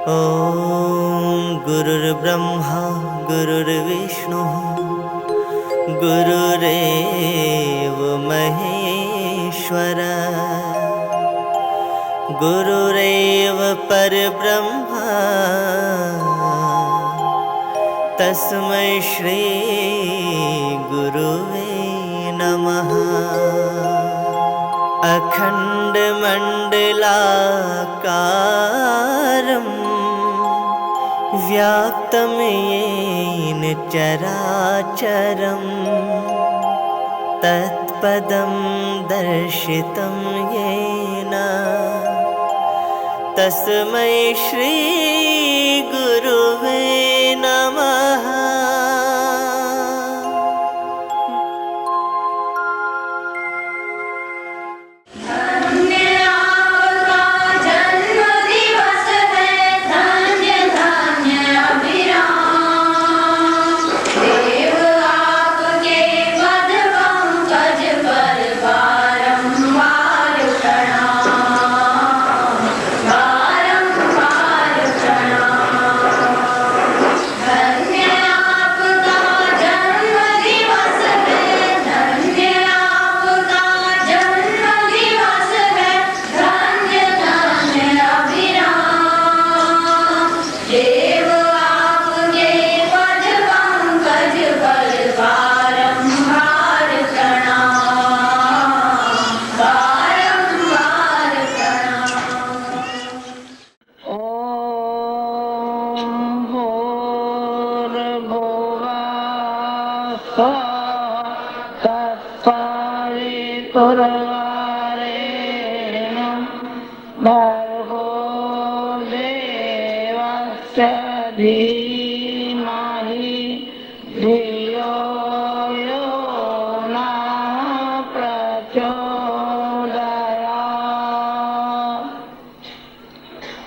ॐ गुरुर्ब्रह्मा गुरुर्विष्णुः गुरुरेव महेश्वरः गुरुरेव परब्रह्मा तस्मै श्री गुरुवे नमः। अखण्डमण्डलाकारं व्याप्तं येन चराचरं तत्पदं दर्शितं येन तस्मै श्री गुरुवे नमः। भर्गो देवस्य धीमहि धियो यो नः प्रचोदयात्।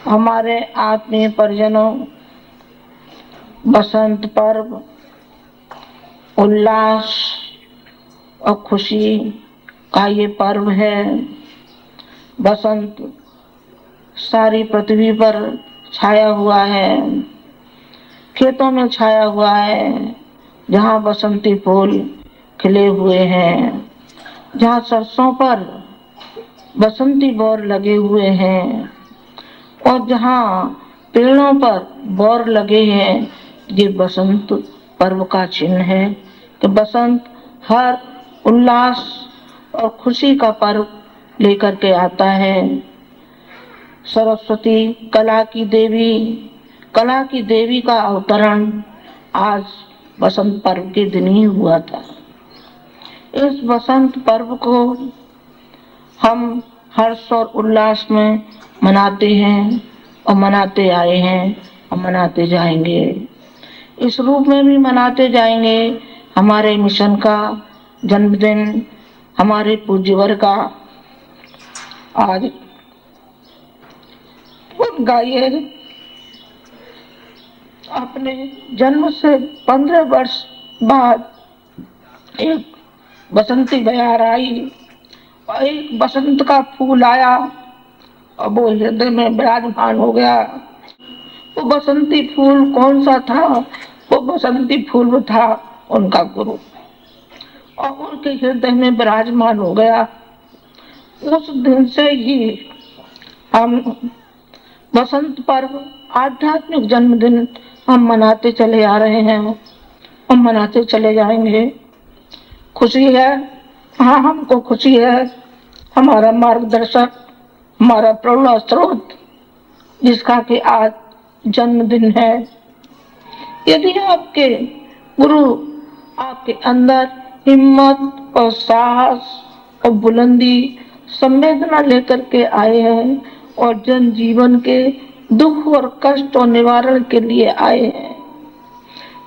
हमारे आत्मीय परिजनों, बसंत पर्व उल्लास और खुशी का ये पर्व है। बसंत सारी पृथ्वी पर छाया हुआ है, खेतों में छाया हुआ है, जहाँ बसंती फूल खिले हुए हैं, जहाँ सरसों पर बसंती बौर लगे हुए हैं और जहाँ पेड़ों पर बौर लगे हैं, ये बसंत पर्व का चिन्ह है कि बसंत हर उल्लास और खुशी का पर्व लेकर के आता है। सरस्वती कला की देवी का अवतरण आज बसंत पर्व के दिन ही हुआ था। इस बसंत पर्व को हम हर्ष और उल्लास में मनाते हैं और मनाते आए हैं और मनाते जाएंगे। इस रूप में भी मनाते जाएंगे हमारे मिशन का जन्मदिन, हमारे पूज्यवर का। आज गाये अपने जन्म से 15 वर्ष बाद एक बसंती बयार आई और एक बसंत का फूल आया और वो हृदय में विराजमान हो गया। वो बसंती फूल कौन सा था? वो बसंती फूल था उनका गुरु और उनके हृदय में विराजमान हो गया। उस दिन से ही हम बसंत पर्व आध्यात्मिक जन्मदिन हम मनाते चले आ रहे हैं और मनाते चले जाएंगे। खुशी है, हाँ हमको खुशी है। हमारा मार्गदर्शक, हमारा प्रेरणा स्रोत जिसका कि आज जन्मदिन है, यदि आपके गुरु आपके अंदर हिम्मत और साहस और बुलंदी संवेदना लेकर के आए हैं और जन जीवन के दुख और कष्ट और निवारण के लिए आए हैं,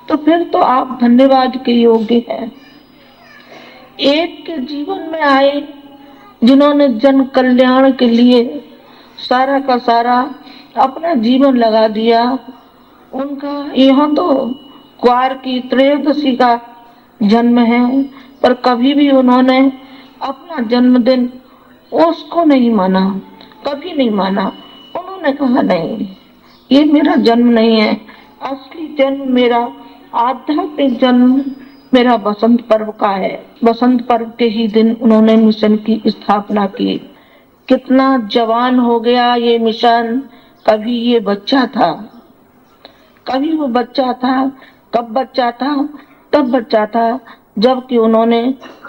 तो फिर तो आप धन्यवाद के योग्य हैं। एक के जीवन में आए जिन्होंने जन कल्याण के लिए सारा का सारा अपना जीवन लगा दिया। उनका यहाँ तो क्वार की त्रयोदशी का जन्म है, पर कभी भी उन्होंने अपना जन्मदिन उसको नहीं माना, कभी नहीं माना। उन्होंने कहा नहीं, ये मेरा जन्म नहीं है। असली जन्म मेरा, आध्यात्मिक जन्म मेरा बसंत पर्व का है। बसंत पर्व के ही दिन उन्होंने मिशन की स्थापना की। कितना जवान हो गया ये मिशन। कभी ये बच्चा था, कभी वो बच्चा था। कब बच्चा था? तब बच्चा था जबकि उन्होंने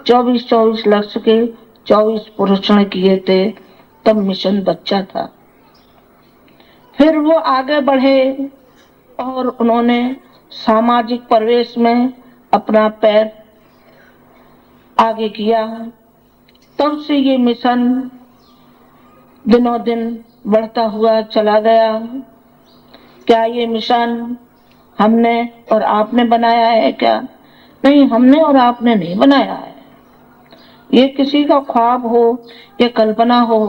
24 लक्ष्य के 24 पुरुषण किए थे, तब मिशन बच्चा था। फिर वो आगे बढ़े और उन्होंने सामाजिक प्रवेश में अपना पैर आगे किया। तब से ये मिशन दिनों दिन बढ़ता हुआ चला गया। क्या ये मिशन हमने और आपने बनाया है क्या? नहीं, हमने और आपने नहीं बनाया है। ये किसी का ख्वाब हो या कल्पना हो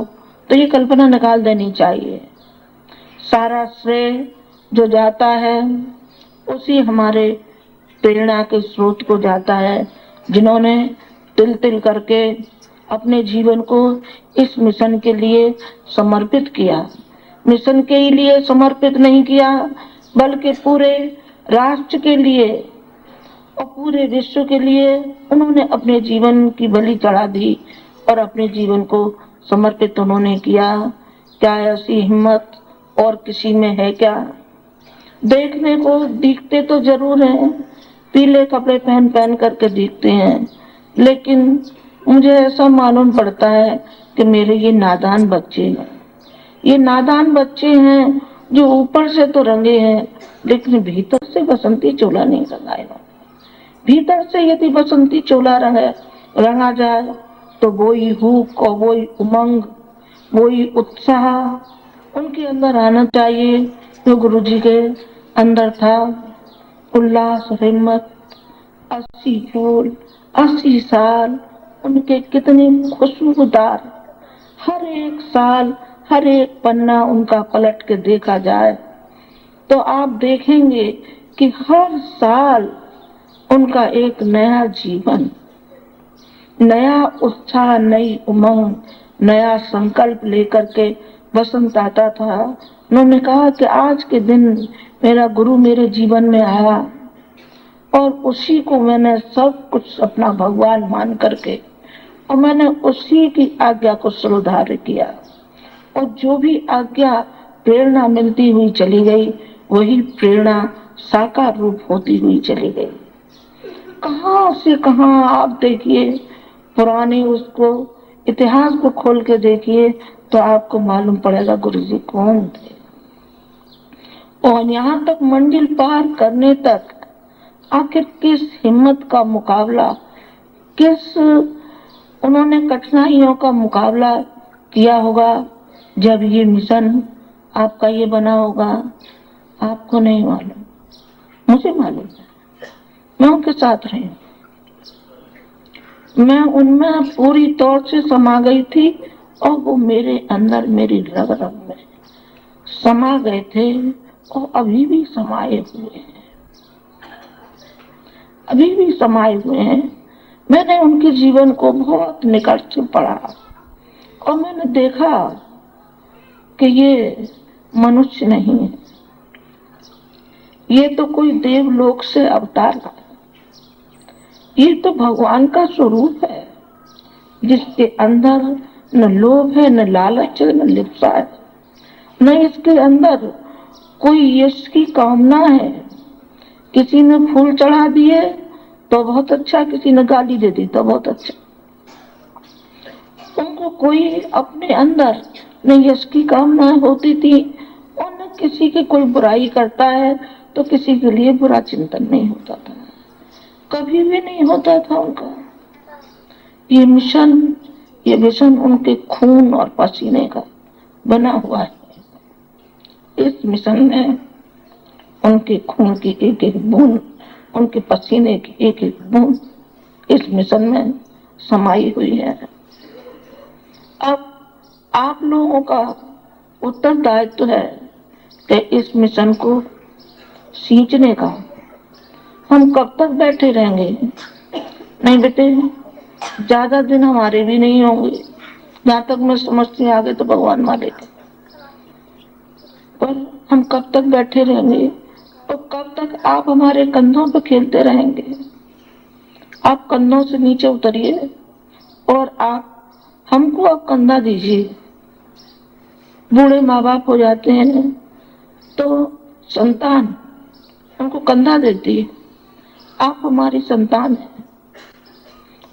तो ये कल्पना निकाल देनी चाहिए। सारा श्रेय जो जाता है उसी हमारे प्रेरणा के स्रोत को जाता है, जिन्होंने तिल तिल करके अपने जीवन को इस मिशन के लिए समर्पित किया। मिशन के लिए समर्पित नहीं किया, बल्कि पूरे राष्ट्र के लिए और पूरे विश्व के लिए उन्होंने अपने जीवन की बलि चढ़ा दी और अपने जीवन को समर्पित उन्होंने किया। क्या ऐसी हिम्मत और किसी में है क्या? देखने को दिखते तो जरूर हैं, पीले कपड़े पहन पहन करके दिखते हैं, लेकिन मुझे ऐसा मालूम पड़ता है कि मेरे ये नादान बच्चे हैं। ये नादान बच्चे हैं जो ऊपर से तो रंगे हैं, लेकिन भीतर से बसंती चोला नहीं रंगाएगा। भीतर से यदि बसंती चोला रंगा जाए तो वही हुक और वही उमंग, वही उत्साह उनके अंदर आना चाहिए जो गुरु जी के अंदर था। उल्लास, हिम्मत, 80 फूल, 80 साल उनके कितने खुशबूदार। हर एक साल, हर एक पन्ना उनका पलट के देखा जाए तो आप देखेंगे कि हर साल उनका एक नया जीवन, नया उत्साह, नई उमंग, नया संकल्प लेकर के बसंत आता था। उन्होंने कहा कि आज के दिन मेरा गुरु मेरे जीवन में आया और उसी को मैंने सब कुछ अपना भगवान मान करके और मैंने उसी की आज्ञा को श्रद्धार्य किया और जो भी आज्ञा प्रेरणा मिलती हुई चली गई वही प्रेरणा साकार रूप होती हुई चली गई। कहां से कहां आप देखिए, पुराने उसको इतिहास को खोल के देखिए तो आपको मालूम पड़ेगा गुरु जी कौन थे। और यहाँ तक मंजिल पार करने तक आखिर किस हिम्मत का मुकाबला, किस उन्होंने कठिनाइयों का मुकाबला किया होगा जब ये मिशन आपका ये बना होगा। आपको नहीं मालूम, मुझे मालूम है। मैं उनके साथ रही हूँ, मैं उनमें पूरी तौर से समा गई थी और वो मेरे अंदर, मेरी रग रग में समा गए थे और अभी भी समाये हुए हैं, अभी भी समाये हुए हैं। मैंने उनके जीवन को बहुत निकट से पढ़ा और मैंने देखा कि ये मनुष्य नहीं है, ये तो कोई देवलोक से अवतार है, ये तो भगवान का स्वरूप है जिसके अंदर न लोभ है, न लालच है, न लिप्सा है, न इसके अंदर कोई यश की कामना है। किसी ने फूल चढ़ा दिए तो बहुत अच्छा, किसी ने गाली दे दी तो बहुत अच्छा। उनको कोई अपने अंदर न यश की कामना होती थी और न किसी की कोई बुराई करता है तो किसी के लिए बुरा चिंतन नहीं होता था, कभी भी नहीं होता था उनका। ये मिशन उनके खून और पसीने का बना हुआ है। इस मिशन में उनके खून की एक एक बूंद, उनके पसीने की एक एक बूंद इस मिशन में समाई हुई है। अब आप लोगों का उत्तरदायित्व है कि इस मिशन को सींचने का। हम कब तक बैठे रहेंगे? नहीं बेटे, ज्यादा दिन हमारे भी नहीं होंगे। जहां तक मैं समझती आगे तो भगवान मालिक है, और हम कब तक बैठे रहेंगे और कब तक आप हमारे कंधों पर खेलते रहेंगे? आप कंधों से नीचे उतरिए और आप हमको अब कंधा दीजिए। बूढ़े माँ बाप हो जाते हैं तो संतान उनको कंधा देती है। आप हमारी संतान हैं,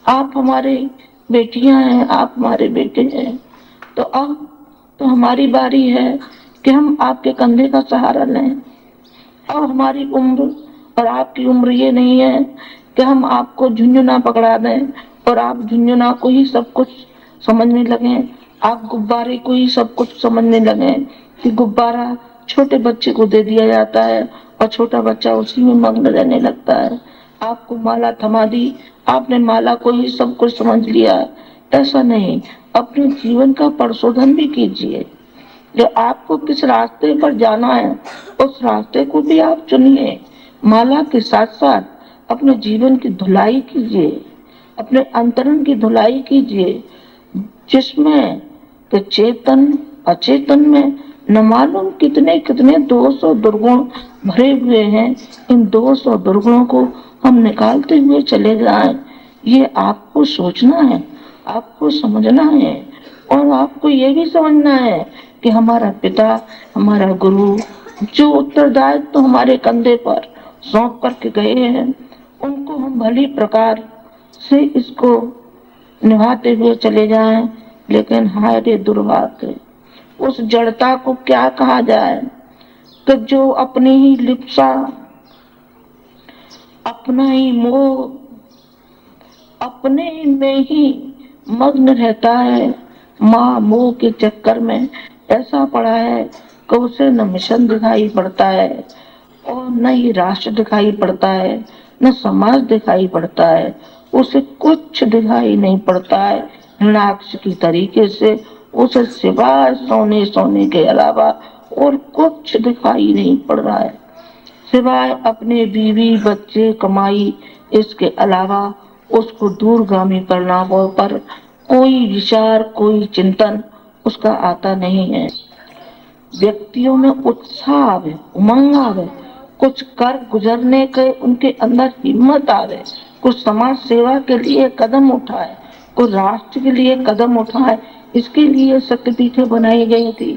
आप हमारी बेटियां हैं, आप हमारे बेटे हैं। तो अब तो हमारी बारी है कि हम आपके कंधे का सहारा लें। और हमारी उम्र और आपकी उम्र ये नहीं है कि हम आपको झुंझुना पकड़ा दें और आप झुंझुना को ही सब कुछ समझने लगे, आप गुब्बारे को ही सब कुछ समझने लगे कि गुब्बारा छोटे बच्चे को दे दिया जाता है और छोटा बच्चा उसी में मग्न रहने लगता है। आपको माला थमा दी, आपने माला को ही सब कुछ समझ लिया। ऐसा नहीं, अपने जीवन का परिशोधन भी कीजिए। जो आपको किस रास्ते पर जाना है उस रास्ते को भी आप चुनिए। माला के साथ साथ अपने जीवन की धुलाई कीजिए, अपने अंतरंग की धुलाई कीजिए, जिसमें तो चेतन अचेतन में न मालूम कितने कितने दोष और दुर्गुण भरे हुए हैं। इन दोष और दुर्गुणों को हम निकालते हुए चले जाएं, ये आपको सोचना है, आपको समझना है। और आपको ये भी समझना है कि हमारा पिता, हमारा गुरु जो उत्तरदायित्व तो हमारे कंधे पर सौंप करके गए हैं, उनको हम भली प्रकार से इसको निभाते हुए चले जाएं। लेकिन हाय रे दुर्भाग्य, उस जड़ता को क्या कहा जाए कि जो अपनी ही लिप्सा, अपना ही मोह, अपने में ही मग्न रहता है, माँ मोह के चक्कर में ऐसा पड़ा है कि उसे न मिशन दिखाई पड़ता है और न ही राष्ट्र दिखाई पड़ता है, न समाज दिखाई पड़ता है, उसे कुछ दिखाई नहीं पड़ता है। हृणाक्ष की तरीके से उसे सिवाय सोने सोने के अलावा और कुछ दिखाई नहीं पड़ रहा है, सिवाय अपने बीवी बच्चे कमाई, इसके अलावा उसको दूरगामी परिणामों पर कोई विचार, कोई चिंतन उसका आता नहीं है। व्यक्तियों में उत्साह आवे, उमंग आवे, कुछ कर गुजरने के उनके अंदर हिम्मत आवे, कुछ समाज सेवा के लिए कदम उठाए, कुछ राष्ट्र के लिए कदम उठाए। इसके लिए शक्तिपीठें बनाई गई थी,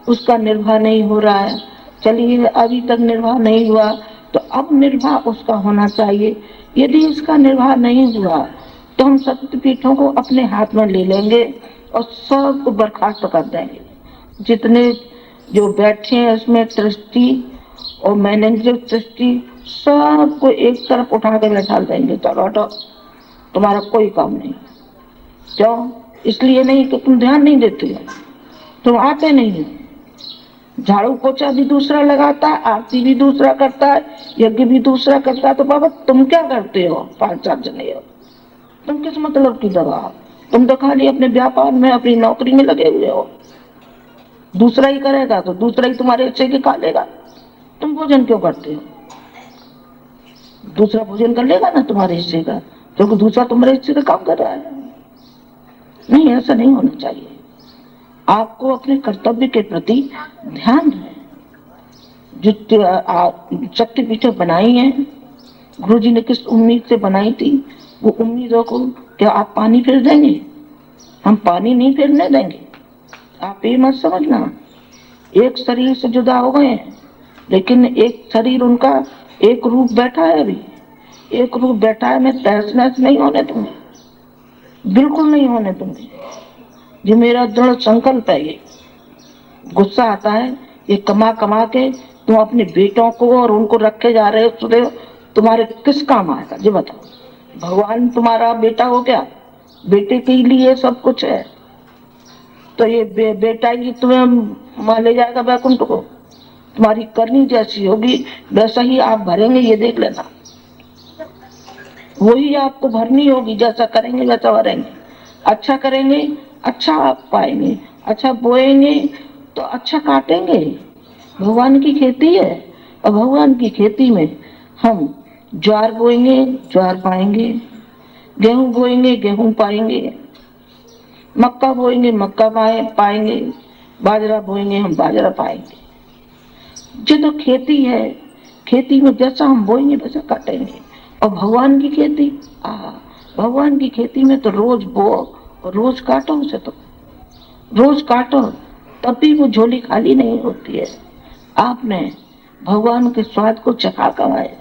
उसका निर्वाह नहीं हो रहा है। चलिए अभी तक निर्वाह नहीं हुआ तो अब निर्वाह उसका होना चाहिए। यदि इसका निर्वाह नहीं हुआ तो हम शक्तिपीठों को अपने हाथ में ले लेंगे और सबको बर्खास्त कर देंगे। जितने जो बैठे हैं इसमें ट्रस्टी और मैनेजर ट्रस्टी सबको एक तरफ उठा के बैठा देंगे। चलो हटो, तुम्हारा कोई काम नहीं। क्यों? इसलिए नहीं कि तुम ध्यान नहीं देते हो, तुम आते नहीं हो। झाड़ू पोछा भी दूसरा लगाता है, आरती भी दूसरा करता है, यज्ञ भी दूसरा करता है। तो बाबा तुम क्या करते हो? 5-4 जने हो, तुम किस मतलब की दवा? तुम तो खाली अपने व्यापार में, अपनी नौकरी में लगे हुए हो। दूसरा ही करेगा तो दूसरा ही तुम्हारे हिस्से के खा लेगा। तुम भोजन क्यों करते हो? दूसरा भोजन कर लेगा ना तुम्हारे हिस्से का, क्योंकि दूसरा तुम्हारे हिस्से का काम कर रहा है। नहीं, ऐसा नहीं होना चाहिए। आपको अपने कर्तव्य के प्रति ध्यान है। जो शक्तिपीठें बनाई हैं, गुरु जी ने किस उम्मीद से बनाई थी, वो उम्मीदों को क्या आप पानी फेर देंगे? हम पानी नहीं फेरने देंगे। आप ये मत समझना एक शरीर से जुदा हो गए हैं, लेकिन एक शरीर उनका एक रूप बैठा है। अभी एक रूप बैठा है, मैं तहस नहस नहीं होने दूंगी, बिल्कुल नहीं होने दूंगी। ये मेरा दृढ़ संकल्प है। ये गुस्सा आता है, ये कमा कमा के तुम अपने बेटों को और उनको रखे जा रहे हो, तुम्हारे किस काम आएगा? जी बताओ। भगवान तुम्हारा बेटा हो क्या? बेटे के लिए सब कुछ है। तो ये बेटा ही तुम्हें मान ले जाएगा वैकुंठ को। तुम्हारी करनी जैसी होगी वैसा ही आप भरेंगे, ये देख लेना। वही आपको भरनी होगी, जैसा करेंगे वैसा भरेंगे। अच्छा करेंगे अच्छा आप पाएंगे, अच्छा बोएंगे तो अच्छा काटेंगे। भगवान की खेती है और भगवान की खेती में हम ज्वार बोएंगे ज्वार पाएंगे, गेहूं बोएंगे गेहूं पाएंगे, मक्का बोएंगे मक्का पाएंगे, बाजरा बोएंगे हम बाजरा पाएंगे। ये तो खेती है, खेती में जैसा हम बोएंगे वैसा काटेंगे। और भगवान की खेती, भगवान की खेती में तो रोज बो और रोज काटो, उसे तो रोज काटो, तब भी वो झोली खाली नहीं होती है। आपने भगवान के स्वाद को चखा कमाए,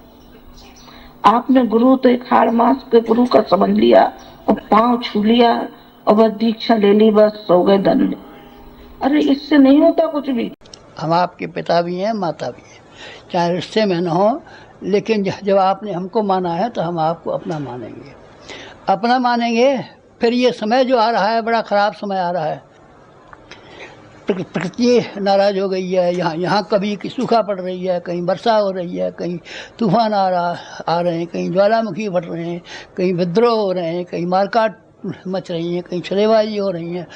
आपने गुरु तो एक हाड़ मास के गुरु का समझ लिया और पांव छू लिया और बस दीक्षा ले ली, बस हो गए धन्य। अरे इससे नहीं होता कुछ भी। हम आपके पिता भी हैं, माता भी हैं, चाहे रिश्ते में न हो, लेकिन जब आपने हमको माना है तो हम आपको अपना मानेंगे, अपना मानेंगे। फिर ये समय जो आ रहा है, बड़ा ख़राब समय आ रहा है। प्रकृति नाराज़ हो गई है। यहाँ कभी सूखा पड़ रही है, कहीं वर्षा हो रही है, कहीं तूफान आ रहे हैं, कहीं ज्वालामुखी फट रहे हैं, कहीं विद्रोह हो रहे हैं, कहीं मारकाट मच रही है, कहीं छलेबाजी हो रही है।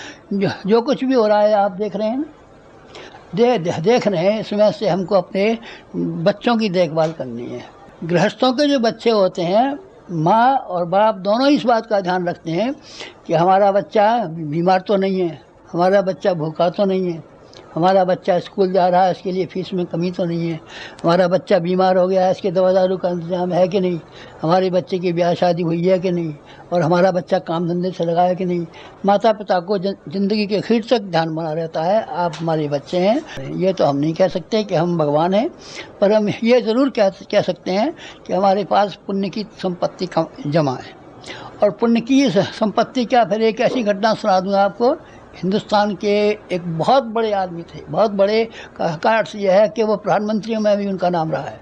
जो कुछ भी हो रहा है आप देख रहे हैं ना, देख रहे हैं। इसमें से हमको अपने बच्चों की देखभाल करनी है। गृहस्थों के जो बच्चे होते हैं, माँ और बाप दोनों ही इस बात का ध्यान रखते हैं कि हमारा बच्चा बीमार तो नहीं है, हमारा बच्चा भूखा तो नहीं है, हमारा बच्चा स्कूल जा रहा है, इसके लिए फ़ीस में कमी तो नहीं है, हमारा बच्चा बीमार हो गया है, इसके दवा दारू का इंतजाम है कि नहीं, हमारे बच्चे की ब्याह शादी हुई है कि नहीं, और हमारा बच्चा काम धंधे से लगा है कि नहीं। माता पिता को ज़िंदगी के आखिर तक ध्यान बना रहता है, आप हमारे बच्चे हैं। ये तो हम नहीं कह सकते कि हम भगवान हैं, पर हम ये ज़रूर कह सकते हैं कि हमारे पास पुण्य की संपत्ति जमा है। और पुण्य की संपत्ति क्या, फिर एक ऐसी घटना सुना दूँ आपको। हिंदुस्तान के एक बहुत बड़े आदमी थे, बहुत बड़े का अर्थ यह है कि वो प्रधानमंत्रियों में भी उनका नाम रहा है।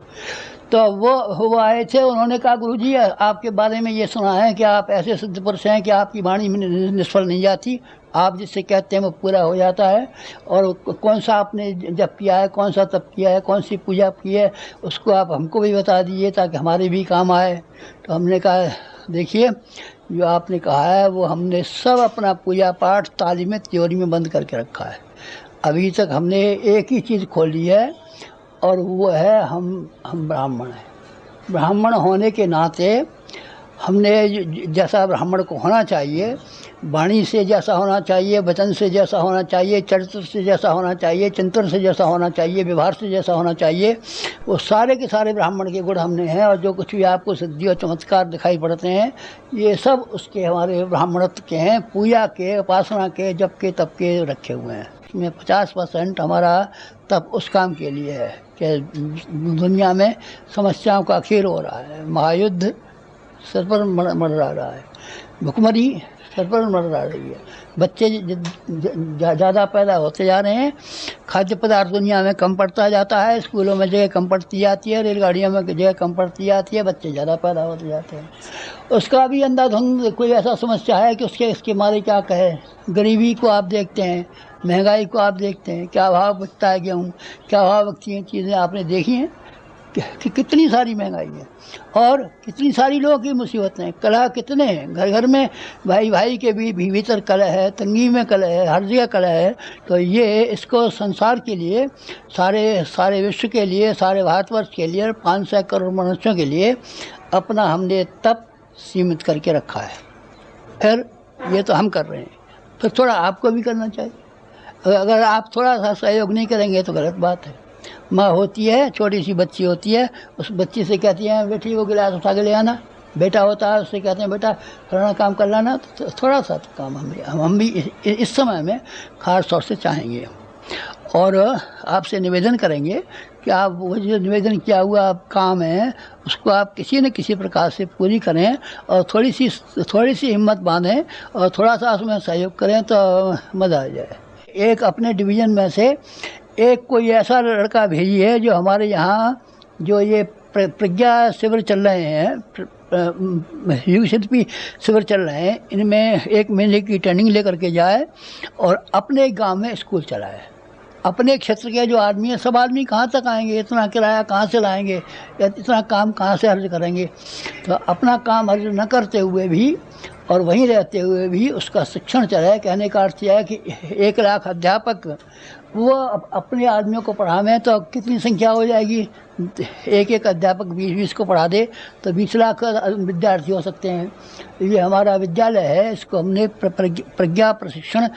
तो वो आए थे, उन्होंने कहा गुरुजी आपके बारे में ये सुना है कि आप ऐसे सिद्ध पुरुष हैं कि आपकी वाणी निष्फल नहीं जाती, आप जिससे कहते हैं वो पूरा हो जाता है। और कौन सा आपने जप किया है, कौन सा तप किया है, कौन सी पूजा की है, उसको आप हमको भी बता दीजिए ताकि हमारे भी काम आए। तो हमने कहा देखिए, जो आपने कहा है वो हमने सब अपना पूजा पाठ तालीम त्योरी में बंद करके रखा है। अभी तक हमने एक ही चीज़ खोली है, और वो है हम ब्राह्मण हैं। ब्राह्मण होने के नाते हमने जैसा ब्राह्मण को होना चाहिए, वाणी से जैसा होना चाहिए, वचन से जैसा होना चाहिए, चरित्र से जैसा होना चाहिए, चिंतन से जैसा होना चाहिए, व्यवहार से जैसा होना चाहिए, वो सारे के सारे ब्राह्मण के गुण हमने हैं। और जो कुछ भी आपको सिद्धि और चमत्कार दिखाई पड़ते हैं, ये सब उसके हमारे ब्राह्मणत्व के हैं, पूजा के, उपासना के, जप के, तप के रखे हुए हैं। इसमें 50% हमारा तप उस काम के लिए है कि दुनिया में समस्याओं का आखिर हो रहा है, महायुद्ध सर पर मंडरा रहा है, भुखमरी सर पर मंडरा रही है, बच्चे ज़्यादा पैदा होते जा रहे हैं, खाद्य पदार्थ दुनिया में कम पड़ता जाता है, स्कूलों में जगह कम पड़ती जाती है, रेलगाड़ियों में जगह कम पड़ती जाती है, बच्चे ज़्यादा पैदा होते जाते हैं। उसका भी अंधाधुंध कोई ऐसा समस्या है कि उसके मारे क्या कहे। गरीबी को आप देखते हैं, महंगाई को आप देखते हैं, क्या भाव बिकता है गेहूँ, क्या भाव बिकती हैं चीज़ें, आपने देखी हैं कि कितनी सारी महंगाई है और कितनी सारी लोगों की मुसीबतें हैं। कलह कितने हैं, घर घर में भाई भाई के भी भीतर कलह है, तंगी में कलह है, हर जगह कलह है। तो ये इसको संसार के लिए, सारे विश्व के लिए, सारे भारतवर्ष के लिए, 500 करोड़ मनुष्यों के लिए अपना हमने तप सीमित करके रखा है। फिर ये तो हम कर रहे हैं, फिर थोड़ा आपको भी करना चाहिए। अगर आप थोड़ा सा सहयोग नहीं करेंगे तो गलत बात है। माँ होती है, छोटी सी बच्ची होती है, उस बच्ची से कहती हैं बेटी वो गिलास उठा के ले आना। बेटा होता है, उससे कहते हैं बेटा फलाना काम कर लाना। तो थोड़ा सा तो काम हम भी इस समय में खास तौर से चाहेंगे और आपसे निवेदन करेंगे कि आप वो जो निवेदन किया हुआ आप काम है उसको आप किसी न किसी प्रकार से पूरी करें और थोड़ी सी हिम्मत बांधें और थोड़ा सा उसमें सहयोग करें तो मज़ा आ जाए। एक अपने डिवीज़न में से एक कोई ऐसा लड़का भेजिए जो हमारे यहाँ जो ये प्रज्ञा शिविर चल रहे हैं, युग शिल्पी शिविर चल रहे हैं, इनमें 1 महीने की ट्रेनिंग लेकर के जाए और अपने गांव में स्कूल चलाए। अपने क्षेत्र के जो आदमी हैं, सब आदमी कहाँ तक आएंगे, इतना किराया कहाँ से लाएंगे, इतना काम कहाँ से अर्ज करेंगे। तो अपना काम अर्ज न करते हुए भी और वहीं रहते हुए भी उसका शिक्षण चलाए। कहने का अर्थ यह है कि 1 लाख अध्यापक वो अपने आदमियों को पढ़ावें तो कितनी संख्या हो जाएगी। एक अध्यापक 20 को पढ़ा दे तो 20 लाख विद्यार्थी हो सकते हैं। ये हमारा विद्यालय है, इसको हमने प्रज्ञा प्रशिक्षण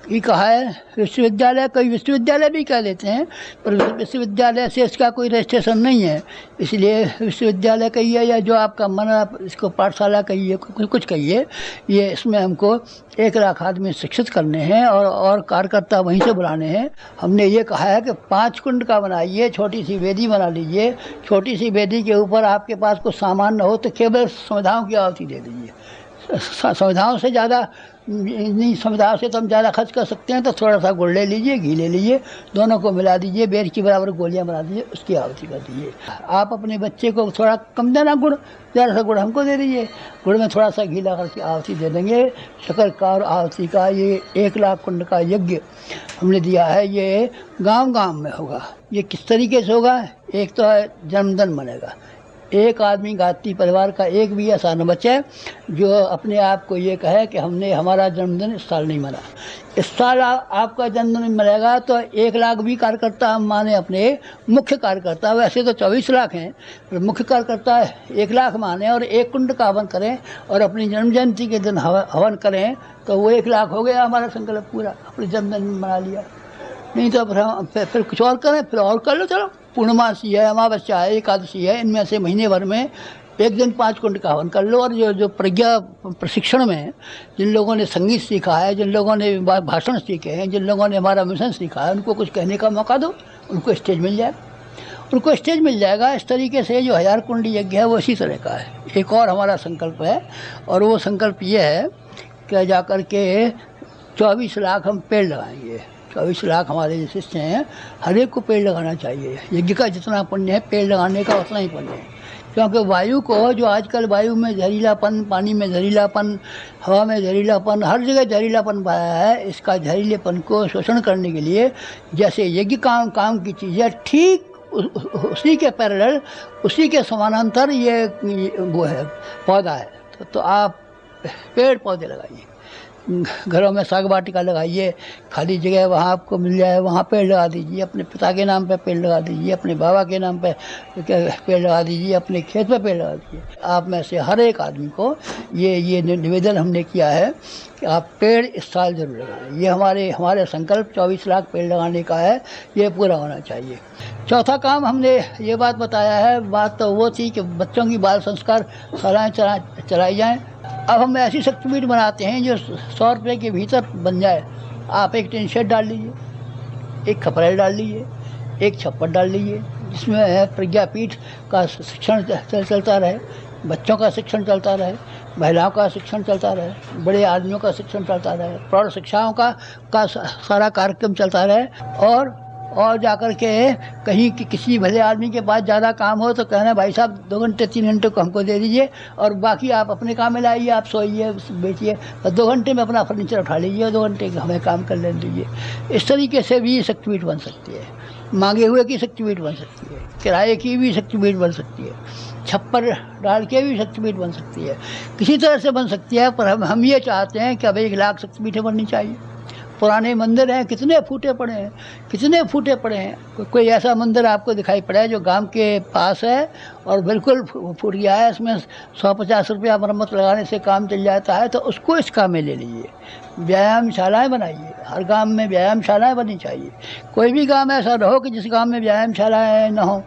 ये कहा है विश्वविद्यालय, कई विश्वविद्यालय भी कह देते हैं, पर विश्वविद्यालय से इसका कोई रजिस्ट्रेशन नहीं है, इसलिए विश्वविद्यालय कहिए या जो आपका मन, आप इसको पाठशाला कहिए, कुछ कहिए। ये इसमें हमको 1 लाख आदमी शिक्षित करने हैं और कार्यकर्ता वहीं से बुलाने हैं। हमने ये कहा है कि 5 कुंड का बनाइए, छोटी सी वेदी बना लीजिए। छोटी सी वेदी के ऊपर आपके पास कुछ सामान न हो तो केवल संविधाओं की आहुति दे दीजिए। संविधाओं से ज़्यादा नहीं, संविधाओं से तो हम ज़्यादा खर्च कर सकते हैं, तो थोड़ा सा गुड़ ले लीजिए, घी ले लीजिए, दोनों को मिला दीजिए, बेर की बराबर गोलियां बना दीजिए, उसकी आहुति कर दीजिए। आप अपने बच्चे को थोड़ा कम देना गुड़, ज़रा सा गुड़ हमको दे दीजिए, गुड़ में थोड़ा सा घी ला करके आहुति दे देंगे। शक्कर का और आहुति का ये 1 लाख कुंड का यज्ञ हमने दिया है, ये गांव-गांव में होगा। ये किस तरीके से होगा? एक तो है जन्मदिन बनेगा, एक आदमी गाती परिवार का एक भी ऐसा न बचे जो अपने आप को ये कहे कि हमने हमारा जन्मदिन इस साल नहीं मना। इस साल आपका जन्मदिन मनेगा तो 1 लाख भी कार्यकर्ता हम माने अपने मुख्य कार्यकर्ता, वैसे तो 24 लाख हैं, मुख्य कार्यकर्ता 1 लाख माने और 1 कुंड का हवन करें और अपनी जन्म जयंती के दिन हवन करें, तो वो 1 लाख हो गया हमारा संकल्प पूरा, अपने जन्मदिन मना लिया। नहीं तो फिर कुछ और करें, फिर और कर लो। चलो, पूर्णमासी है, अमावस्या है, एकादशी है, इनमें से महीने भर में 1 दिन 5 कुंड का हवन कर लो। और जो प्रज्ञा प्रशिक्षण में जिन लोगों ने संगीत सीखा है, जिन लोगों ने भाषण सीखे हैं, जिन लोगों ने हमारा मिशन सीखा है, उनको कुछ कहने का मौका दो, उनको स्टेज मिल जाएगा, उनको स्टेज मिल जाएगा। इस तरीके से जो 1000 कुंडी यज्ञ है वो इसी तरह का है। एक और हमारा संकल्प है, और वो संकल्प ये है कि जाकर के 24 लाख हम पेड़ लगाएंगे। 24 लाख हमारे जो शिष्य हैं, हर एक को पेड़ लगाना चाहिए। यज्ञ का जितना पुण्य है, पेड़ लगाने का उतना ही पुण्य है। क्योंकि वायु को, जो आजकल वायु में जहरीलापन, पानी में जहरीलापन, हवा में जहरीलापन, हर जगह जहरीलापन पाया है, इसका जहरीलेपन को शोषण करने के लिए जैसे यज्ञ काम की चीज़ है, ठीक उसी के पैरेलल, उसी के समानांतर ये वो है, पौधा है। तो आप पेड़ पौधे लगाइए, घरों में साग वाटिका लगाइए, खाली जगह वहाँ आपको मिल जाए वहाँ पेड़ लगा दीजिए, अपने पिता के नाम पे पेड़ लगा दीजिए, अपने बाबा के नाम पे पेड़ लगा दीजिए, अपने खेत पे पेड़ लगा दीजिए। आप में से हर एक आदमी को ये निवेदन हमने किया है कि आप पेड़ इस साल जरूर लगाएं। ये हमारे संकल्प 24 लाख पेड़ लगाने का है, ये पूरा होना चाहिए। चौथा काम हमने ये बात बताया है, बात तो वो थी कि बच्चों की बाल संस्कार शालाएँ चलाई जाएँ। अब हम ऐसी शक्तिपीठ बनाते हैं जो 100 रुपये के भीतर बन जाए। आप एक टीन शेड डाल लीजिए, एक खपरेल डाल लीजिए, एक छप्पर डाल लीजिए, जिसमें प्रज्ञापीठ का शिक्षण चलता रहे, बच्चों का शिक्षण चलता रहे, महिलाओं का शिक्षण चलता रहे, बड़े आदमियों का शिक्षण चलता रहे, प्रौढ़ शिक्षाओं का सारा कार्यक्रम चलता रहे। और जाकर के कहीं किसी भले आदमी के पास ज़्यादा काम हो तो कहना भाई साहब 2 घंटे 3 घंटे को हमको दे दीजिए, और बाकी आप अपने काम में लाइए, आप सोइए बेचिए, और 2 घंटे में अपना फर्नीचर उठा लीजिए और 2 घंटे हमें काम कर लेने दीजिए। इस तरीके से भी शक्तिपीठ बन सकती है, मांगे हुए की शक्तिपीठ बन सकती है, किराए की भी शक्तिपीठ बन सकती है, छप्पर डाल के भी शक्तिपीठ बन सकती है, किसी तरह से बन सकती है। पर हम ये चाहते हैं कि अब 1 लाख शक्तिपीठें बननी चाहिए। पुराने मंदिर हैं, कितने फूटे पड़े हैं। कोई ऐसा मंदिर आपको दिखाई पड़ा है जो गांव के पास है और बिल्कुल फूट गया है, इसमें 150 रुपया मरम्मत लगाने से काम चल जाता है, तो उसको इस काम में ले लीजिए। व्यायामशालाएँ बनाइए, हर गांव में व्यायामशालाएँ बननी चाहिए। कोई भी गांव ऐसा न हो कि जिस गांव में व्यायामशालाएँ न हो।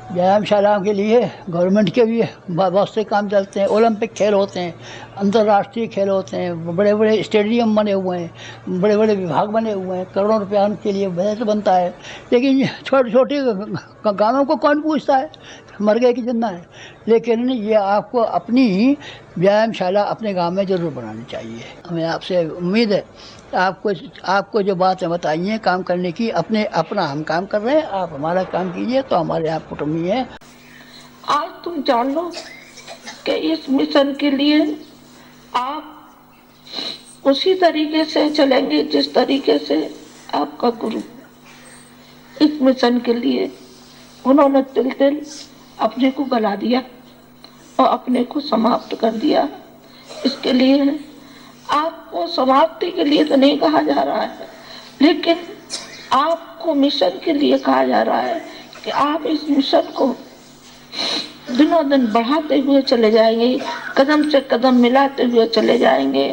व्यायामशालाओं के लिए गवर्नमेंट के भी बहुत से काम चलते हैं, ओलंपिक खेल होते हैं, अंतर्राष्ट्रीय खेल होते हैं, बड़े बड़े स्टेडियम बने हुए हैं, बड़े बड़े विभाग बने हुए हैं, करोड़ों रुपया उनके लिए बजट बनता है। लेकिन छोटे छोटे गाँवों को कौन पूछता है, मर गए कि जिंदा है। लेकिन ये आपको अपनी व्यायामशाला अपने गांव में ज़रूर बनानी चाहिए। हमें आपसे उम्मीद है आपको जो बातें बताई हैं काम करने की, अपना हम काम कर रहे हैं, आप हमारा काम कीजिए तो हमारे यहाँ कुटुंबी है। आज तुम जान लो कि इस मिशन के लिए आप उसी तरीके से चलेंगे जिस तरीके से आपका गुरु। इस मिशन के लिए उन्होंने तिल अपने को गला दिया और अपने को समाप्त कर दिया। इसके लिए आपको समाप्ति के लिए तो नहीं कहा जा रहा है, लेकिन आपको मिशन के लिए कहा जा रहा है कि आप इस मिशन को दिनों दिन बढ़ाते हुए चले जाएंगे, कदम से कदम मिलाते हुए चले जाएंगे।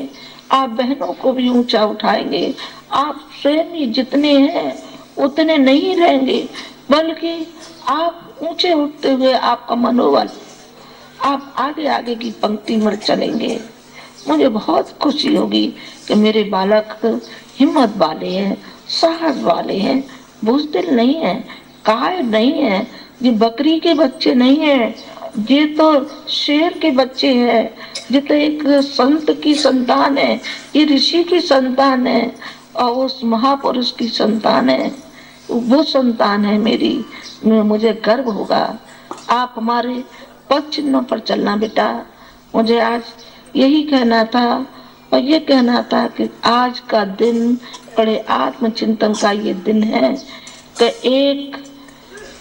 आप बहनों को भी ऊंचा उठाएंगे। आप स्वयं ही जितने हैं उतने नहीं रहेंगे, बल्कि आप ऊंचे उठते हुए आपका मनोबल, आप आगे आगे की पंक्ति में चलेंगे। मुझे बहुत खुशी होगी कि मेरे बालक हिम्मत वाले हैं, साहस वाले हैं, बुज़दिल नहीं है, कायर नहीं है। ये बकरी के बच्चे नहीं है, ये तो शेर के बच्चे हैं। ये तो एक संत की संतान है, ये ऋषि की संतान है और उस महापुरुष की संतान है। वो संतान है मेरी, मुझे गर्व होगा। आप हमारे पद चिन्हों पर चलना बेटा। मुझे आज यही कहना था और ये कहना था कि आज का दिन बड़े आत्मचिंतन का ये दिन है कि एक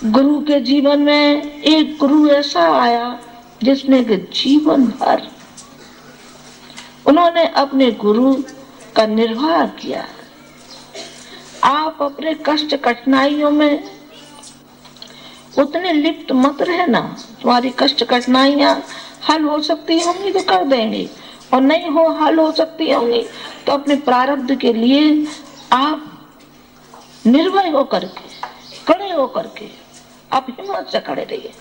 गुरु के जीवन में एक गुरु ऐसा आया जिसने कि जीवन भर उन्होंने अपने गुरु का निर्वाह किया। आप अपने कष्ट कठिनाइयों में उतने लिप्त मत रहना। तुम्हारी कष्ट कठिनाइयां हल हो सकती होंगी तो कर देंगे, और नहीं हो हल हो सकती होंगी तो अपने प्रारब्ध के लिए आप निर्भय होकर के, खड़े होकर के आप हिम्मत से खड़े रहिए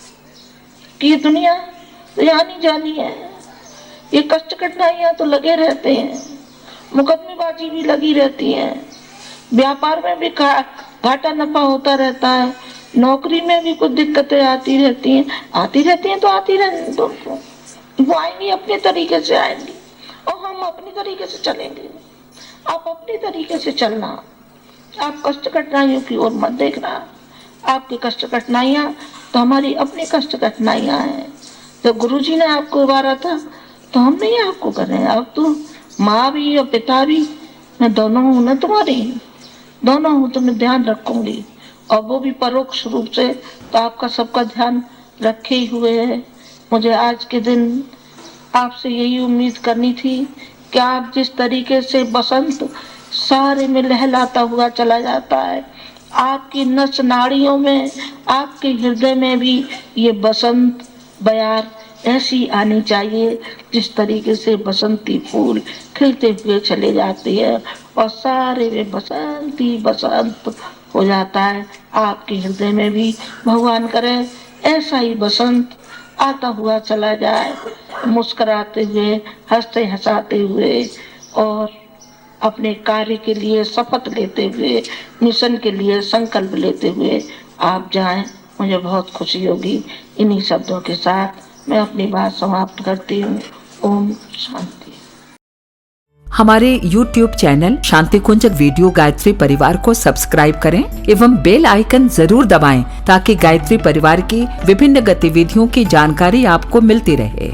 कि ये दुनिया तो आनी जानी है। ये कष्ट कठिनाइयां तो लगे रहते हैं, मुकदमेबाजी भी लगी रहती है, व्यापार में भी घाटा नफा होता रहता है, नौकरी में भी कुछ दिक्कतें आती रहती हैं तो आती रहती दोस्तों। वो आएंगी, अपने तरीके से आएंगी और हम अपनी तरीके से चलेंगे। आप अपनी तरीके से चलना, आप कष्ट कठिनाइयों की ओर मत देखना। आपकी कष्ट कठिनाइयां तो हमारी अपनी कष्ट कठिनाइयां हैं। जब गुरुजी ने आपको उबारा था तो हम नहीं आपको कर रहे हैं। अब तो माँ भी और पिता भी, मैं दोनों हूँ ना तुम्हारी, दोनों हूँ, तुम्हें ध्यान रखूंगी और वो भी परोक्ष रूप से तो आपका सबका ध्यान रखे ही हुए है। मुझे आज के दिन आपसे यही उम्मीद करनी थी कि आप जिस तरीके से बसंत सारे में लहलाता हुआ चला जाता है, आपकी नस नाड़ियों में, आपके हृदय में भी ये बसंत बयार ऐसी आनी चाहिए जिस तरीके से बसंती फूल खिलते हुए चले जाते हैं और सारे में बसंती बसंत हो जाता है। आपके हृदय में भी भगवान करे ऐसा ही बसंत आता हुआ चला जाए, मुस्कुराते हुए, हंसते हंसाते हुए और अपने कार्य के लिए शपथ लेते हुए, मिशन के लिए संकल्प लेते हुए आप जाएं। मुझे बहुत खुशी होगी। इन्हीं शब्दों के साथ मैं अपनी बात समाप्त करती हूँ। ओम शांति। हमारे YouTube चैनल शांति कुंज वीडियो गायत्री परिवार को सब्सक्राइब करें एवं बेल आइकन जरूर दबाएं ताकि गायत्री परिवार की विभिन्न गतिविधियों की जानकारी आपको मिलती रहे।